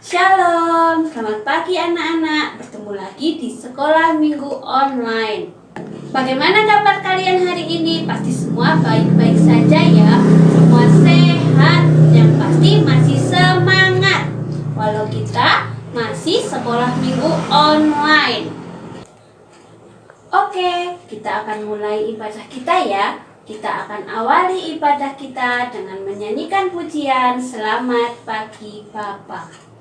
Shalom, selamat pagi anak-anak. Bertemu lagi di sekolah minggu online. Bagaimana kabar kalian hari ini? Pasti semua baik-baik saja ya. Semua sehat, yang pasti masih semangat. Walau kita masih sekolah minggu online. Oke, kita akan mulai ibadah kita ya. Kita akan awali ibadah kita dengan menyanyikan pujian Selamat Pagi Bapa.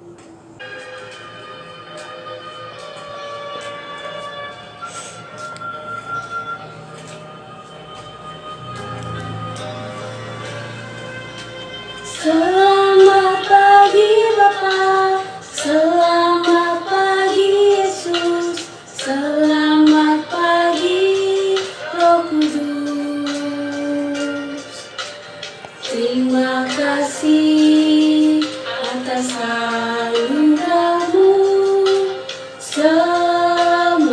Selamat pagi Bapa, selamat pagi Yesus, selamat pagi Roh Kudus. Terima kasih atas anugerah-Mu semalam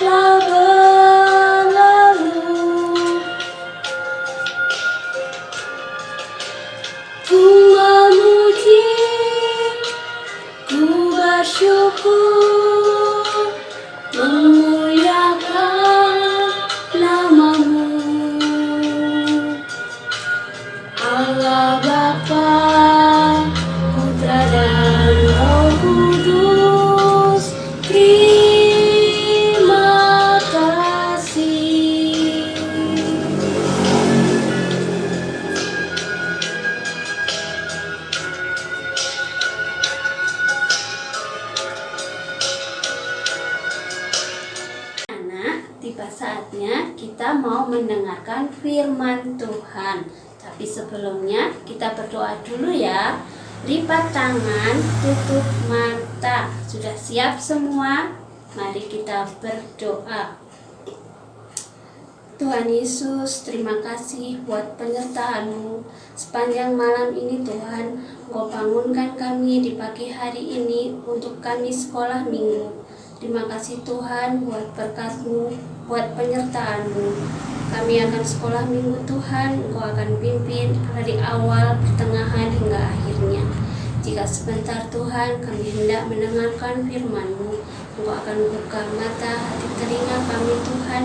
telah berlalu. Ku memuji, ku bersyukur, memuliakan nama-Mu. Allah Bapa, Putra dan Roh Kudus, terima kasih. Anak, tiba saatnya kita mau mendengarkan firman Tuhan. Tapi sebelumnya kita berdoa dulu ya. Lipat tangan, tutup mata. Sudah siap semua? Mari kita berdoa. Tuhan Yesus, terima kasih buat penyertaan-Mu. Sepanjang malam ini Tuhan, Engkau bangunkan kami di pagi hari ini untuk kami sekolah minggu. Terima kasih Tuhan buat berkat-Mu, buat penyertaan-Mu. Kami akan sekolah minggu Tuhan, Engkau akan pimpin dari awal, pertengahan hingga akhirnya. Jika sebentar Tuhan kami hendak mendengarkan firman-Mu, Engkau akan buka mata hati telinga kami Tuhan.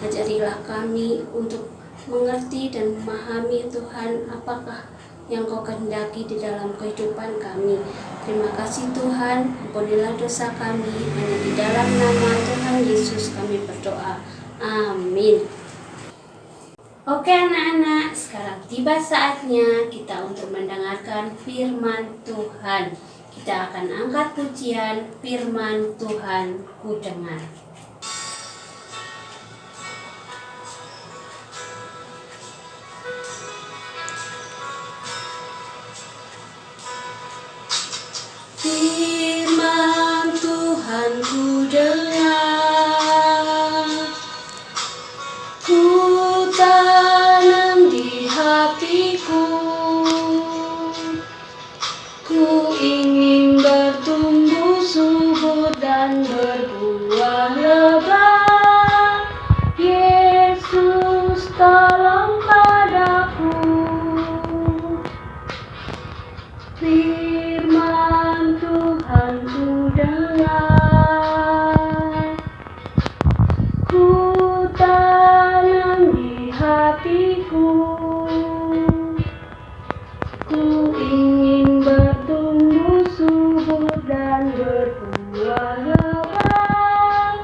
Ajarilah kami untuk mengerti dan memahami Tuhan apakah yang Kau kehendaki di dalam kehidupan kami. Terima kasih Tuhan, ampunilah dosa kami. Hanya di dalam nama Tuhan Yesus kami berdoa. Amin. Oke anak-anak, sekarang tiba saatnya kita untuk mendengarkan firman Tuhan. Kita akan angkat pujian firman Tuhan ku dengar. Firman Tuhan ku dengar, ku tanam di hatiku, ku ingin bertumbuh subur dan berbuah lebat. Yesus tolong padaku. Firman Tuhan ku dengar, ku tanam di hatiku, ku ingin bertumbuh subur dan berbuah lebat.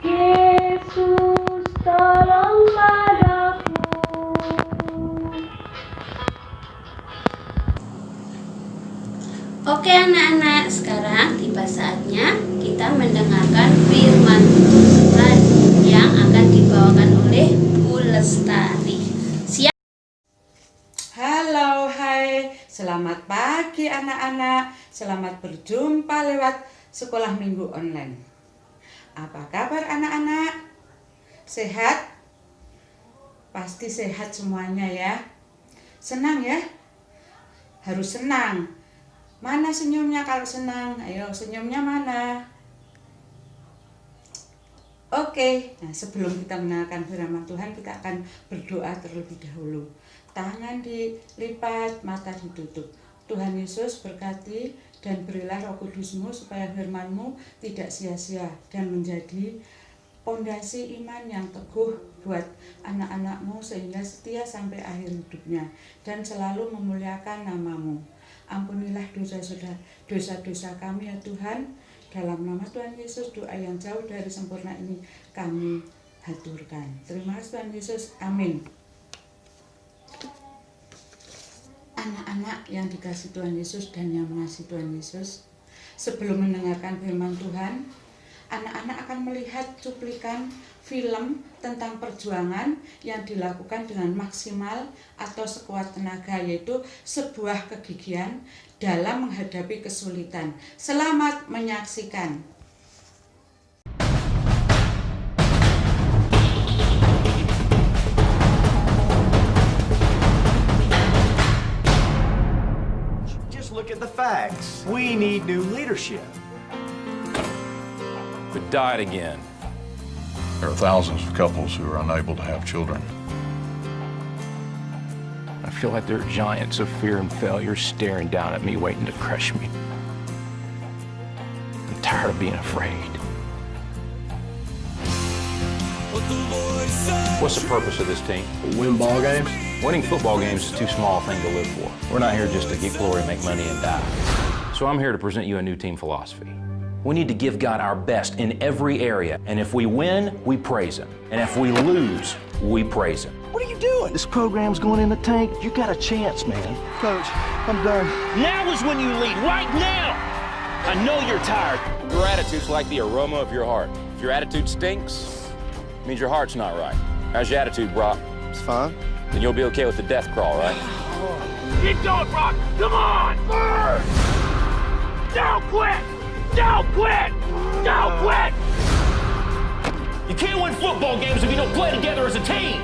Yesus tolong padaku. Oke anak-anak, sekarang tiba saatnya kita mendengarkan firman Tuhan yang akan dibawakan oleh Bu Lestari. Siap? Halo, hai, selamat pagi anak-anak. Selamat berjumpa lewat sekolah minggu online. Apa kabar anak-anak? Sehat? Pasti sehat semuanya ya. Senang ya? Harus senang. Mana senyumnya kalau senang? Ayo, senyumnya mana? Oke, nah sebelum kita mendengarkan firman Tuhan, kita akan berdoa terlebih dahulu. Tangan dilipat, mata ditutup. Tuhan Yesus berkati dan berilah Roh Kudus-Mu supaya firman-Mu tidak sia-sia dan menjadi pondasi iman yang teguh buat anak-anak-Mu sehingga setia sampai akhir hidupnya dan selalu memuliakan nama-Mu. Ampunilah dosa-dosa kami ya Tuhan. Dalam nama Tuhan Yesus, doa yang jauh dari sempurna ini kami haturkan. Terima kasih Tuhan Yesus. Amin. Anak-anak yang dikasihi Tuhan Yesus dan yang mengasihi Tuhan Yesus, sebelum mendengarkan firman Tuhan, anak-anak akan melihat cuplikan film tentang perjuangan yang dilakukan dengan maksimal atau sekuat tenaga, yaitu sebuah kegigihan dalam menghadapi kesulitan. Selamat menyaksikan. Just look at the facts. We need new leadership. But died again. There are thousands of couples who are unable to have children. I feel like there are giants of fear and failure staring down at me, waiting to crush me. I'm tired of being afraid. What's the purpose of this team? Win ball games? Winning football games is too small a thing to live for. We're not here just to get glory, make money, and die. So I'm here to present you a new team philosophy. We need to give God our best in every area. And if we win, we praise Him. And if we lose, we praise Him. What are you doing? This program's going in the tank. You got a chance, man. Coach, I'm done. Now is when you lead, right now! I know you're tired. Your attitude's like the aroma of your heart. If your attitude stinks, it means your heart's not right. How's your attitude, Brock? It's fine. Then you'll be okay with the death crawl, right? Keep going, Brock! Come on! Burn! Don't quit! Don't quit! Don't quit! You can't win football games if you don't play together as a team!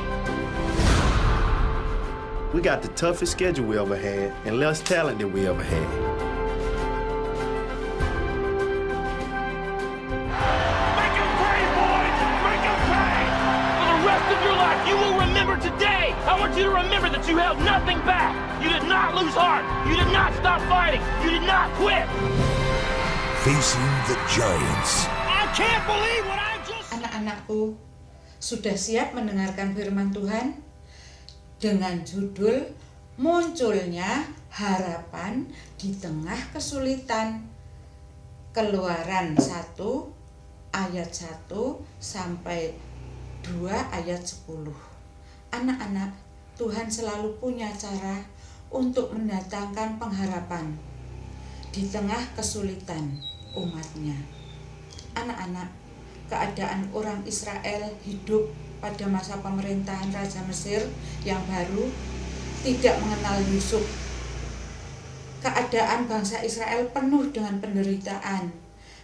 We got the toughest schedule we ever had and less talent than we ever had. Make them pay, boys! Make them pay! For the rest of your life, you will remember today! I want you to remember that you held nothing back! You did not lose heart! You did not stop fighting! You did not quit! Facing the Giants. I can't believe what I just... Anak-anakku, sudah siap mendengarkan firman Tuhan? Dengan judul Munculnya Harapan di Tengah Kesulitan. Keluaran 1 ayat 1 sampai 2 ayat 10. Anak-anak, Tuhan selalu punya cara untuk mendatangkan pengharapan di tengah kesulitan umatnya. Anak-anak, keadaan orang Israel hidup pada masa pemerintahan Raja Mesir yang baru tidak mengenal Yusuf. Keadaan bangsa Israel penuh dengan penderitaan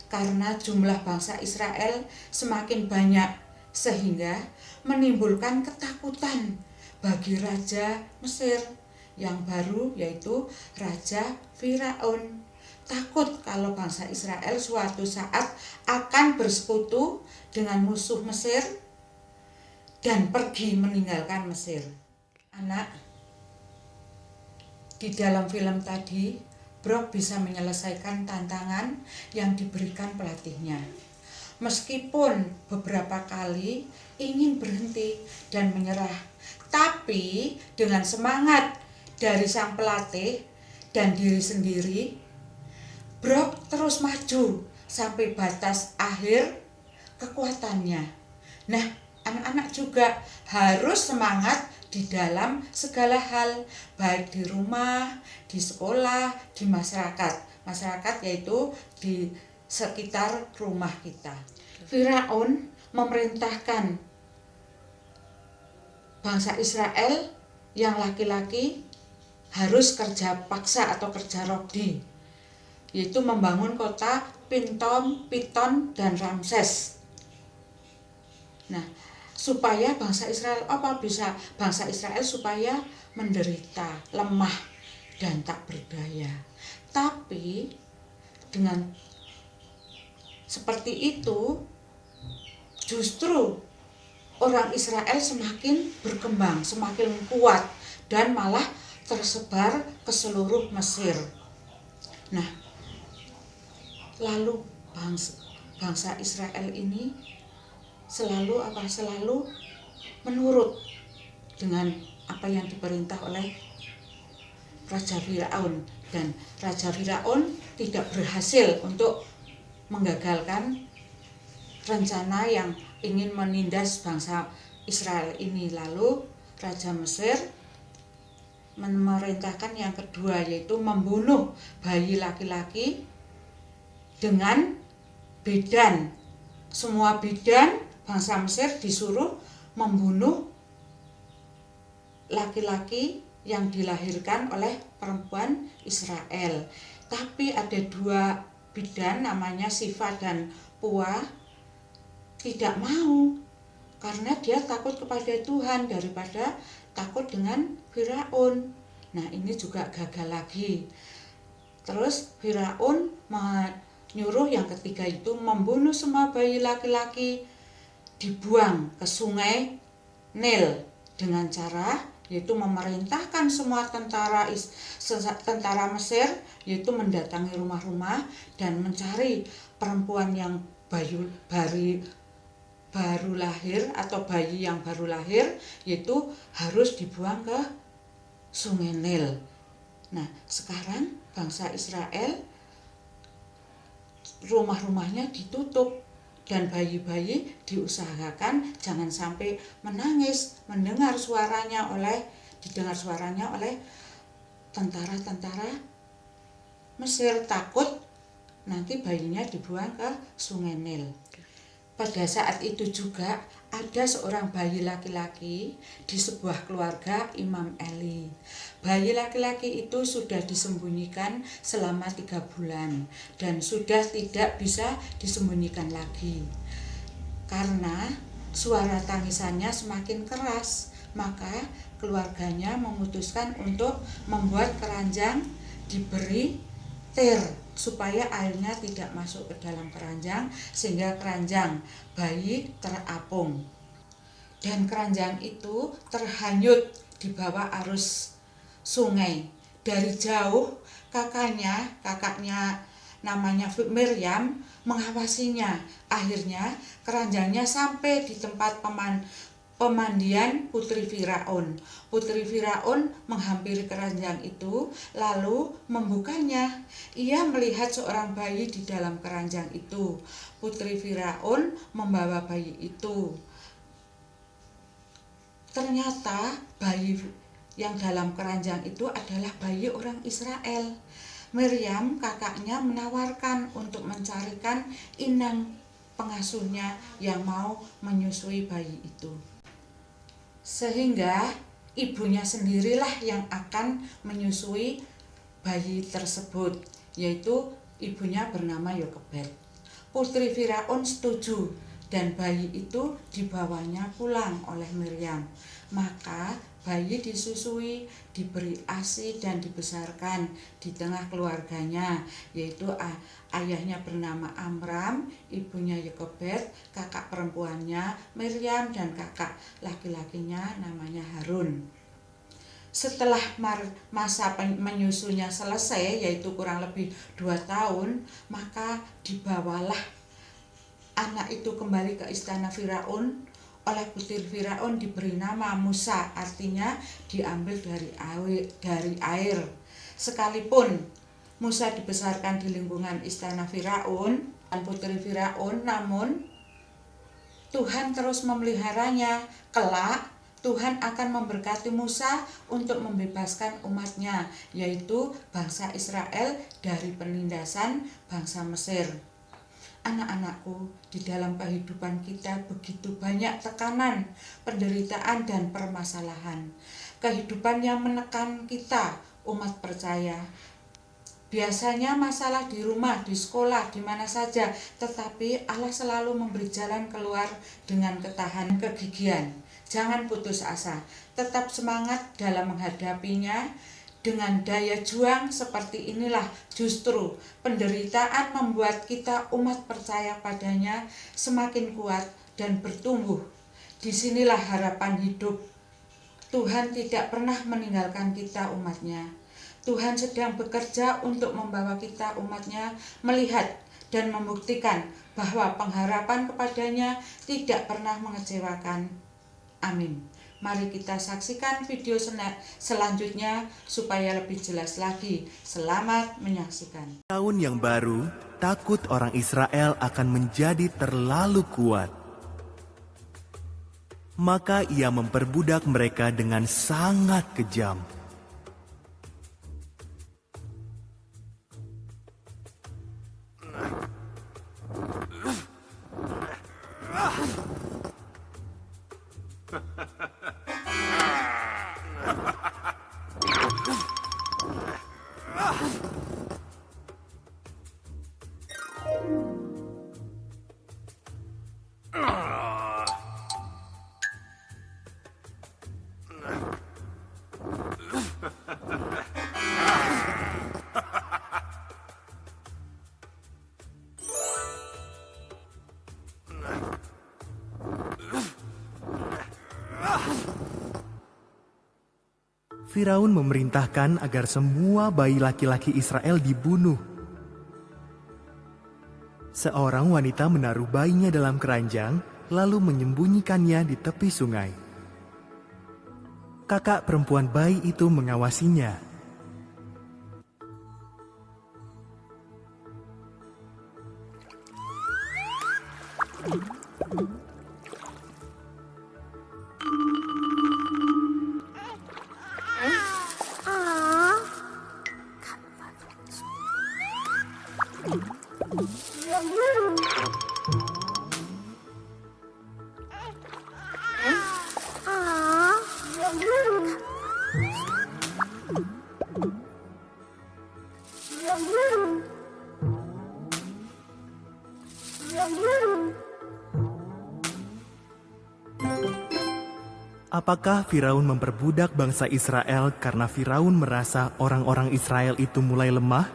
karena jumlah bangsa Israel semakin banyak sehingga menimbulkan ketakutan bagi Raja Mesir yang baru, yaitu Raja Firaun. Takut kalau bangsa Israel suatu saat akan bersekutu dengan musuh Mesir dan pergi meninggalkan Mesir. Anak, di dalam film tadi, Brock bisa menyelesaikan tantangan yang diberikan pelatihnya. Meskipun beberapa kali ingin berhenti dan menyerah, tapi dengan semangat dari sang pelatih dan diri sendiri, Brock terus maju sampai batas akhir kekuatannya. Nah, anak-anak juga harus semangat di dalam segala hal, baik di rumah, di sekolah, di masyarakat. Masyarakat yaitu di sekitar rumah kita. Firaun memerintahkan bangsa Israel yang laki-laki harus kerja paksa atau kerja robdi, yaitu membangun kota Piton, dan Ramses. Nah, supaya bangsa Israel supaya menderita, lemah dan tak berdaya. Tapi dengan seperti itu justru orang Israel semakin berkembang, semakin kuat dan malah tersebar ke seluruh Mesir. Nah, lalu bangsa Israel ini selalu menurut dengan apa yang diperintah oleh Raja Firaun, dan Raja Firaun tidak berhasil untuk menggagalkan rencana yang ingin menindas bangsa Israel ini. Lalu Raja Mesir memerintahkan yang kedua, yaitu membunuh bayi laki-laki dengan bidan. Semua bidan bangsa Mesir disuruh membunuh laki-laki yang dilahirkan oleh perempuan Israel. Tapi ada 2 bidan namanya Sifa dan Pua tidak mau, karena dia takut kepada Tuhan daripada takut dengan Firaun. Nah, ini juga gagal lagi. Terus Firaun menyuruh yang ketiga itu membunuh semua bayi laki-laki, dibuang ke sungai Nil dengan cara yaitu memerintahkan semua tentara Mesir yaitu mendatangi rumah-rumah dan mencari perempuan yang baru lahir atau bayi yang baru lahir, yaitu harus dibuang ke sungai Nil. Nah, sekarang bangsa Israel rumah-rumahnya ditutup dan bayi-bayi diusahakan jangan sampai menangis, didengar suaranya oleh tentara-tentara Mesir, takut nanti bayinya dibuang ke sungai Nil. Pada saat itu juga ada seorang bayi laki-laki di sebuah keluarga Imam Eli. Bayi laki-laki itu sudah disembunyikan selama 3 bulan dan sudah tidak bisa disembunyikan lagi. Karena suara tangisannya semakin keras, maka keluarganya memutuskan untuk membuat keranjang diberi tir supaya airnya tidak masuk ke dalam keranjang sehingga keranjang bayi terapung. Dan keranjang itu terhanyut di bawah arus sungai. Dari jauh kakaknya namanya Miriam mengawasinya. Akhirnya keranjangnya sampai di tempat pemandian Putri Firaun. Putri Firaun menghampiri keranjang itu lalu membukanya. Ia melihat seorang bayi di dalam keranjang itu. Putri Firaun membawa bayi itu. Ternyata bayi yang dalam keranjang itu adalah bayi orang Israel. Miriam kakaknya menawarkan untuk mencarikan inang pengasuhnya yang mau menyusui bayi itu. Sehingga ibunya sendirilah yang akan menyusui bayi tersebut, yaitu ibunya bernama Yokebed. Putri Firaun setuju dan bayi itu dibawanya pulang oleh Miriam. Maka bayi disusui, diberi ASI dan dibesarkan di tengah keluarganya, yaitu ayahnya bernama Amram, ibunya Yokebed, kakak perempuannya Miriam dan kakak laki-lakinya namanya Harun. Setelah masa menyusunya selesai, yaitu kurang lebih 2 tahun, maka dibawalah anak itu kembali ke istana Firaun. Oleh Putri Firaun diberi nama Musa, artinya diambil dari air. Sekalipun Musa dibesarkan di lingkungan istana Firaun dan Putri Firaun, namun Tuhan terus memeliharanya. Kelak Tuhan akan memberkati Musa untuk membebaskan umatnya, yaitu bangsa Israel dari penindasan bangsa Mesir. Anak-anakku, di dalam kehidupan kita begitu banyak tekanan, penderitaan, dan permasalahan. Kehidupan yang menekan kita, umat percaya. Biasanya masalah di rumah, di sekolah, di mana saja, tetapi Allah selalu memberi jalan keluar dengan ketahanan, kegigihan. Jangan putus asa, tetap semangat dalam menghadapinya. Dengan daya juang seperti inilah justru penderitaan membuat kita umat percaya padanya semakin kuat dan bertumbuh. Disinilah harapan hidup Tuhan tidak pernah meninggalkan kita umatnya. Tuhan sedang bekerja untuk membawa kita umatnya melihat dan membuktikan bahwa pengharapan kepadanya tidak pernah mengecewakan. Amin. Mari kita saksikan video selanjutnya supaya lebih jelas lagi. Selamat menyaksikan. Tahun yang baru, takut orang Israel akan menjadi terlalu kuat. Maka ia memperbudak mereka dengan sangat kejam. Firaun memerintahkan agar semua bayi laki-laki Israel dibunuh. Seorang wanita menaruh bayinya dalam keranjang, lalu menyembunyikannya di tepi sungai. Kakak perempuan bayi itu mengawasinya. Apakah Firaun memperbudak bangsa Israel karena Firaun merasa orang-orang Israel itu mulai lemah?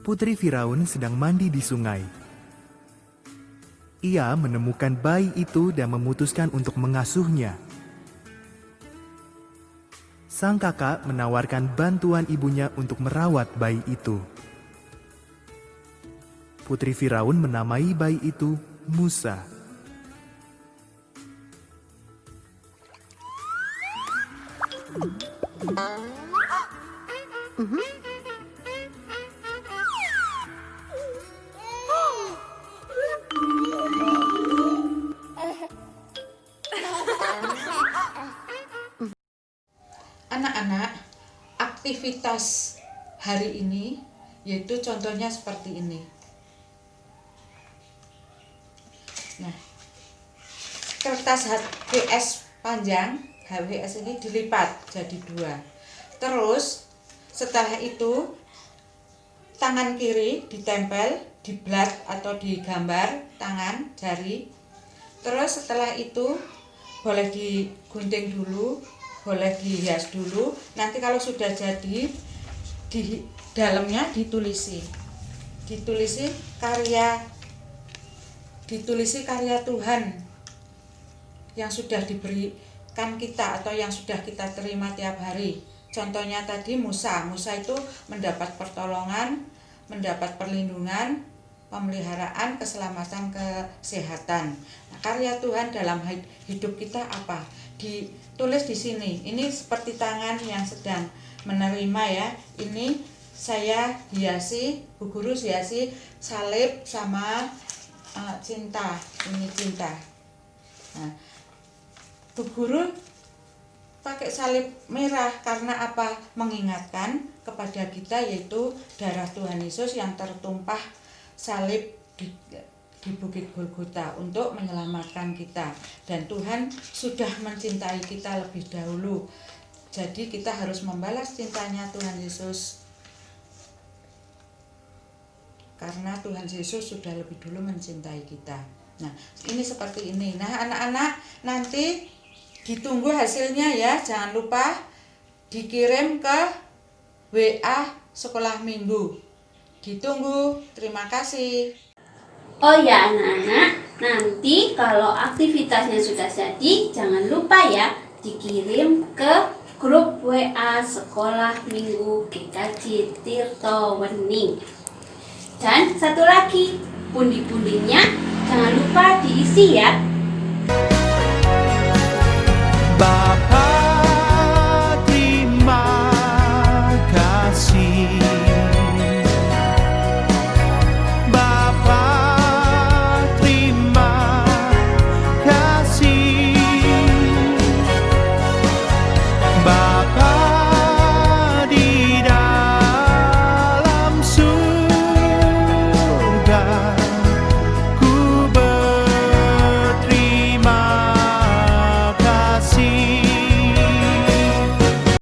Putri Firaun sedang mandi di sungai. Ia menemukan bayi itu dan memutuskan untuk mengasuhnya. Sang kakak menawarkan bantuan ibunya untuk merawat bayi itu. Putri Firaun menamai bayi itu Musa. Anak-anak, aktivitas hari ini yaitu contohnya seperti ini. Nah, kertas HVS panjang, HVS ini dilipat jadi 2. Terus setelah itu tangan kiri ditempel di blat atau digambar tangan jari. Terus setelah itu boleh digunting dulu, boleh dihias dulu. Nanti kalau sudah jadi, di dalamnya ditulisi karya Tuhan yang sudah diberikan kita atau yang sudah kita terima tiap hari. Contohnya tadi Musa itu mendapat pertolongan, mendapat perlindungan, pemeliharaan, keselamatan, kesehatan. Nah, karya Tuhan dalam hidup kita apa? Ditulis di sini. Ini seperti tangan yang sedang menerima ya. Ini saya hiasi, Bu Guru hiasi salib sama cinta. Ini cinta. Nah, Bu Guru pakai salib merah karena apa? Mengingatkan kepada kita yaitu darah Tuhan Yesus yang tertumpah salib di Bukit Golgota untuk menyelamatkan kita, dan Tuhan sudah mencintai kita lebih dahulu. Jadi kita harus membalas cintanya Tuhan Yesus karena Tuhan Yesus sudah lebih dulu mencintai kita. Nah, ini seperti ini. Nah, anak-anak nanti ditunggu hasilnya ya. Jangan lupa dikirim ke WA Sekolah Minggu. Ditunggu, terima kasih. Oh ya anak-anak, nanti kalau aktivitasnya sudah jadi, jangan lupa ya dikirim ke grup WA Sekolah Minggu GKJ Tirto Wening. Dan satu lagi, pundi-pundinya jangan lupa diisi ya. Bapak